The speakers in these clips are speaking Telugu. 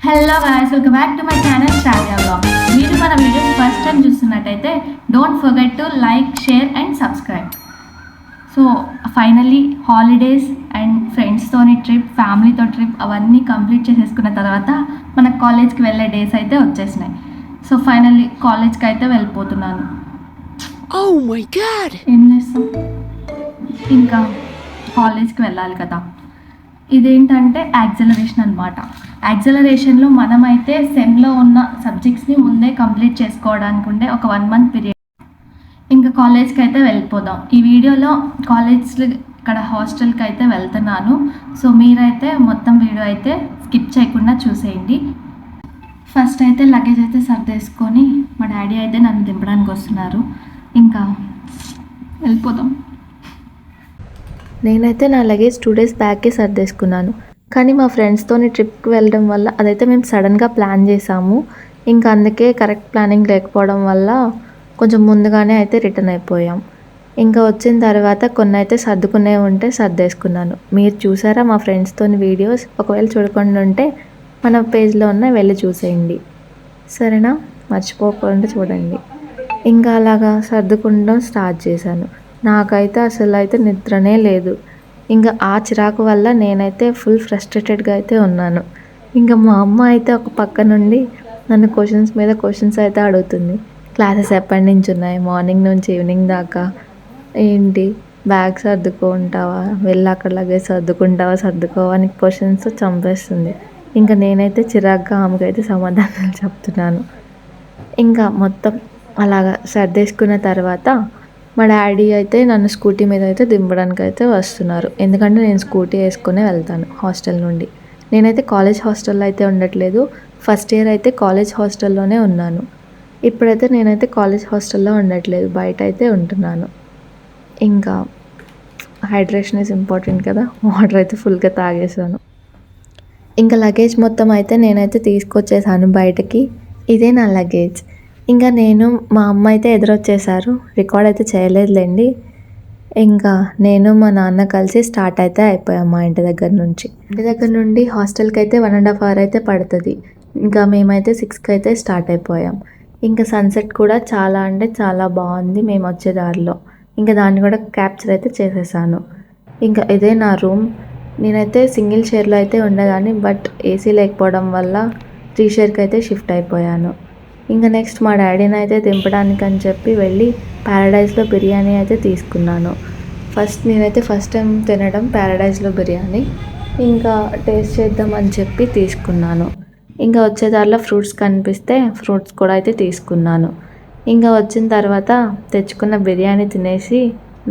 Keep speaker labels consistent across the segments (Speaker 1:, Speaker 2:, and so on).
Speaker 1: Hello guys, welcome back to my channel Shravya vlog. మీరు మన వీడియోస్ ఫస్ట్ టైం చూస్తున్నట్టయితే don't forget to like, share and subscribe. So finally holidays and ఫ్రెండ్స్తోని ట్రిప్, ఫ్యామిలీతో ట్రిప్ అవన్నీ కంప్లీట్ చేసేసుకున్న తర్వాత మన కాలేజ్కి వెళ్ళే డేస్ అయితే వచ్చేసినాయి. సో ఫైనల్లీ కాలేజ్కి అయితే వెళ్ళిపోతున్నాను. ఏం చేస్తాం, ఇంకా కాలేజ్కి వెళ్ళాలి కదా. ఇదేంటంటే యాక్సలరేషన్ అనమాట. యాక్సలరేషన్లో మనమైతే సెమ్లో ఉన్న సబ్జెక్ట్స్ని ముందే కంప్లీట్ చేసుకోవడానికి ఉండే ఒక 1 month పీరియడ్. ఇంకా కాలేజ్కి అయితే వెళ్ళిపోదాం. ఈ వీడియోలో కాలేజ్ ఇక్కడ హాస్టల్కి అయితే వెళ్తున్నాను. సో మీరైతే మొత్తం వీడియో అయితే స్కిప్ చేయకుండా చూసేయండి. ఫస్ట్ అయితే లగేజ్ అయితే సర్దేసుకొని మా డాడీ అయితే నన్ను దింపడానికి వస్తున్నారు. ఇంకా వెళ్ళిపోదాం.
Speaker 2: నేనైతే నా లగేజ్ 2 days బ్యాకే సర్దేసుకున్నాను. కానీ మా ఫ్రెండ్స్తోని ట్రిప్కి వెళ్ళడం వల్ల అదైతే మేము సడన్గా ప్లాన్ చేసాము. ఇంకా అందుకే కరెక్ట్ ప్లానింగ్ లేకపోవడం వల్ల కొంచెం ముందుగానే అయితే రిటర్న్ అయిపోయాం. ఇంకా వచ్చిన తర్వాత కొన్ని అయితే సర్దుకునే ఉంటే సర్దేసుకున్నాను. మీరు చూసారా మా ఫ్రెండ్స్తోని వీడియోస్? ఒకవేళ చూడకుండా ఉంటే మన పేజ్లో ఉన్న వెళ్ళి చూసేయండి, సరేనా? మర్చిపోకుండా చూడండి. ఇంకా అలాగా సర్దుకుంటూ స్టార్ట్ చేశాను. నాకైతే అసలు అయితే నిద్రనే లేదు. ఇంకా ఆ చిరాకు వల్ల నేనైతే ఫుల్ ఫ్రస్ట్రేటెడ్గా అయితే ఉన్నాను. ఇంకా మా అమ్మ అయితే ఒక పక్క నుండి నన్ను క్వశ్చన్స్ మీద క్వశ్చన్స్ అయితే అడుగుతుంది. క్లాసెస్ ఎప్పటి నుంచి ఉన్నాయి, మార్నింగ్ నుంచి ఈవినింగ్ దాకా, ఏంటి బ్యాగ్ సర్దుకుంటావా, వెళ్ళి అక్కడ లగేజ్ సర్దుకోవా అని క్వశ్చన్స్ చంపేస్తుంది. ఇంకా నేనైతే చిరాగ్గా ఆమెకైతే సమాధానాలు చెప్తున్నాను. ఇంకా మొత్తం అలాగా సర్దేసుకున్న తర్వాత మా డాడీ అయితే నన్ను స్కూటీ మీద అయితే దింపడానికి అయితే వస్తున్నారు. ఎందుకంటే నేను స్కూటీ వేసుకునే వెళ్తాను హాస్టల్ నుండి. నేనైతే కాలేజ్ హాస్టల్లో అయితే ఉండట్లేదు. ఫస్ట్ ఇయర్ అయితే కాలేజ్ హాస్టల్లోనే ఉన్నాను. ఇప్పుడైతే నేనైతే కాలేజ్ హాస్టల్లో ఉండట్లేదు, బయట అయితే ఉంటున్నాను. ఇంకా హైడ్రేషన్ ఈజ్ ఇంపార్టెంట్ కదా, వాటర్ అయితే ఫుల్గా తాగేసాను. ఇంకా లగేజ్ మొత్తం అయితే నేనైతే తీసుకొచ్చేసాను బయటకి. ఇదే నా లగేజ్. ఇంకా నేను మా అమ్మ అయితే ఎదురొచ్చేసారు. రికార్డ్ అయితే చేయలేదులేండి. ఇంకా నేను మా నాన్న కలిసి స్టార్ట్ అయితే అయిపోయాం మా ఇంటి దగ్గర నుండి హాస్టల్కి అయితే 1.5 hour అయితే పడుతుంది. ఇంకా మేమైతే 6కి అయితే స్టార్ట్ అయిపోయాం. ఇంకా సన్సెట్ కూడా చాలా అంటే చాలా బాగుంది మేము వచ్చే దారిలో. ఇంకా దాన్ని కూడా క్యాప్చర్ అయితే చేసేసాను. ఇంకా ఇదే నా రూమ్. నేనైతే సింగిల్ షేర్లో అయితే ఉండేదాన్ని, బట్ ఏసీ లేకపోవడం వల్ల 3 షేర్కి అయితే షిఫ్ట్ అయిపోయాను. ఇంకా నెక్స్ట్ మా డాడీని అయితే దింపడానికి అని చెప్పి వెళ్ళి ప్యారడైజ్లో బిర్యానీ అయితే తీసుకున్నాను. నేనైతే ఫస్ట్ టైం తినడం ప్యారడైజ్లో బిర్యానీ. ఇంకా టేస్ట్ చేద్దామని చెప్పి తీసుకున్నాను. ఇంకా వచ్చేదారిలో ఫ్రూట్స్ కనిపిస్తే ఫ్రూట్స్ కూడా అయితే తీసుకున్నాను. ఇంకా వచ్చిన తర్వాత తెచ్చుకున్న బిర్యానీ తినేసి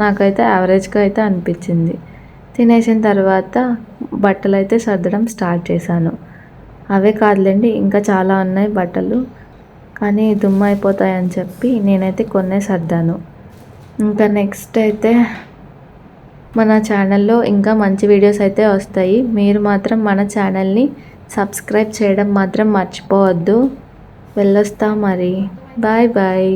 Speaker 2: నాకైతే యావరేజ్గా అయితే అనిపించింది. తినేసిన తర్వాత బట్టలు అయితే సర్దడం స్టార్ట్ చేశాను. అవే కాదులేండి, ఇంకా చాలా ఉన్నాయి బట్టలు, కానీ దుమ్ము అయిపోతాయని చెప్పి నేనైతే కొన్నే సర్దాను. ఇంకా నెక్స్ట్ అయితే మన ఛానల్లో ఇంకా మంచి వీడియోస్ అయితే వస్తాయి. మీరు మాత్రం మన ఛానల్ని సబ్స్క్రైబ్ చేయడం మాత్రం మర్చిపోవద్దు. వెళ్ళొస్తా మరి. Bye bye.